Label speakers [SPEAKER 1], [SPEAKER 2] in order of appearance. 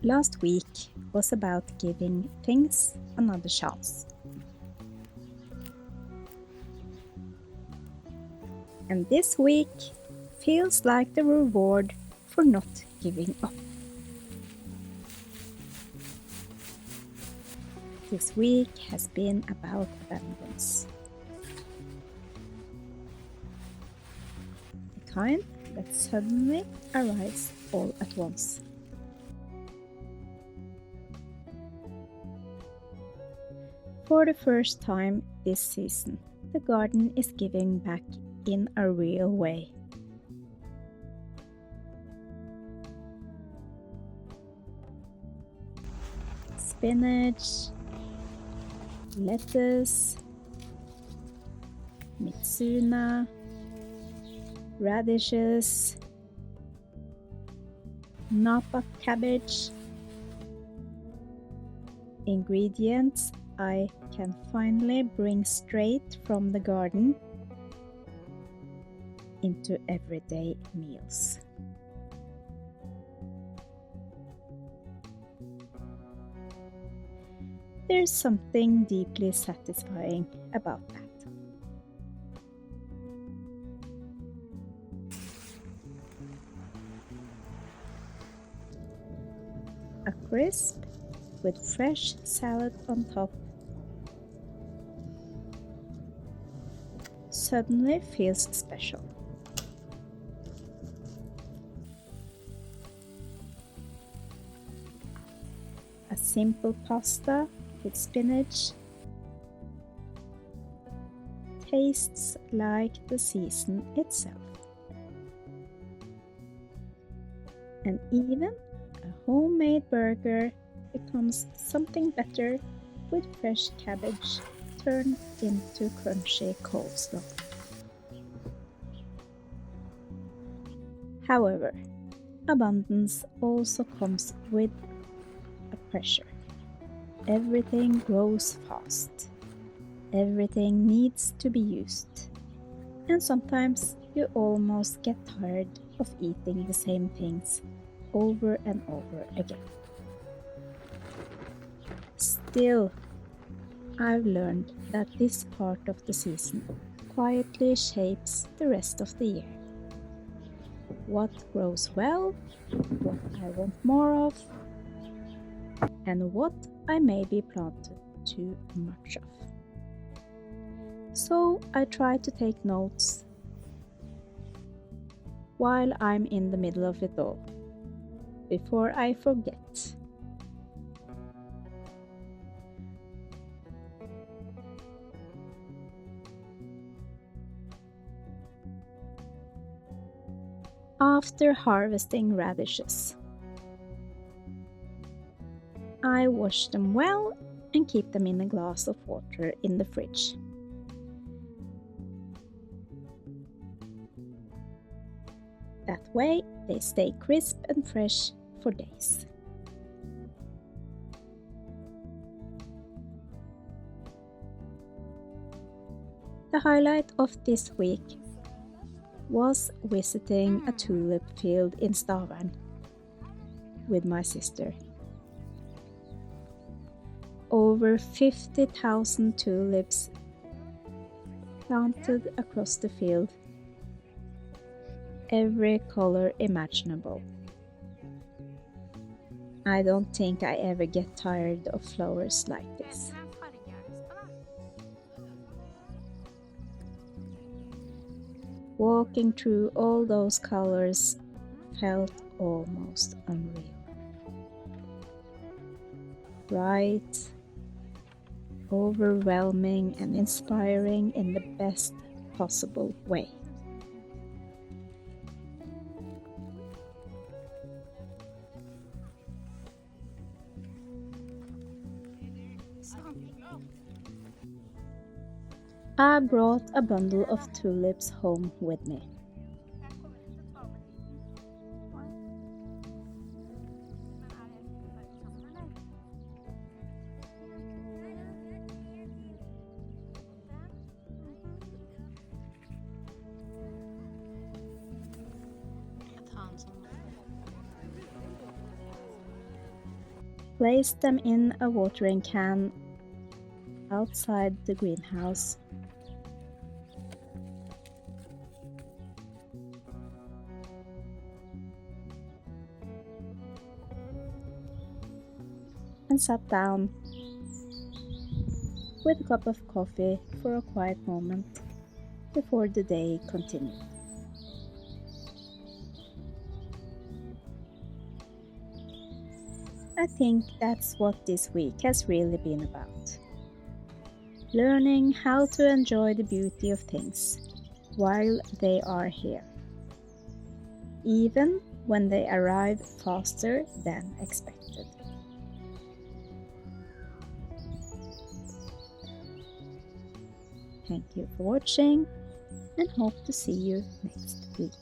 [SPEAKER 1] Last week was about giving things another chance. And this week feels like the reward for not giving up. This week has been about abundance. The kind that suddenly arrives all at once. For the first time this season, the garden is giving back in a real way. Spinach, lettuce, mizuna, radishes, napa cabbage, ingredients I can finally bring straight from the garden into everyday meals. There's something deeply satisfying about that. A crisp with fresh salad on top suddenly feels special. A simple pasta with spinach tastes like the season itself. And even a homemade burger becomes something better with fresh cabbage turned into crunchy coleslaw. However, abundance also comes with a pressure. Everything grows fast. Everything needs to be used. And sometimes you almost get tired of eating the same things over and over again. Still, I've learned that this part of the season quietly shapes the rest of the year. What grows well, what I want more of, and what I may be planted too much of. So I try to take notes while I'm in the middle of it all, before I forget. After harvesting radishes, I wash them well and keep them in a glass of water in the fridge. That way they stay crisp and fresh for days. The highlight of this week was visiting a tulip field in Stavern with my sister. Over 50,000 tulips planted across the field, every color imaginable. I don't think I ever get tired of flowers like this. Walking through all those colors felt almost unreal. Bright, overwhelming, and inspiring in the best possible way. I brought a bundle of tulips home with me. Place them in a watering can outside the greenhouse. And sat down with a cup of coffee for a quiet moment before the day continued. I think that's what this week has really been about. Learning how to enjoy the beauty of things while they are here, even when they arrive faster than expected. Thank you for watching and hope to see you next week.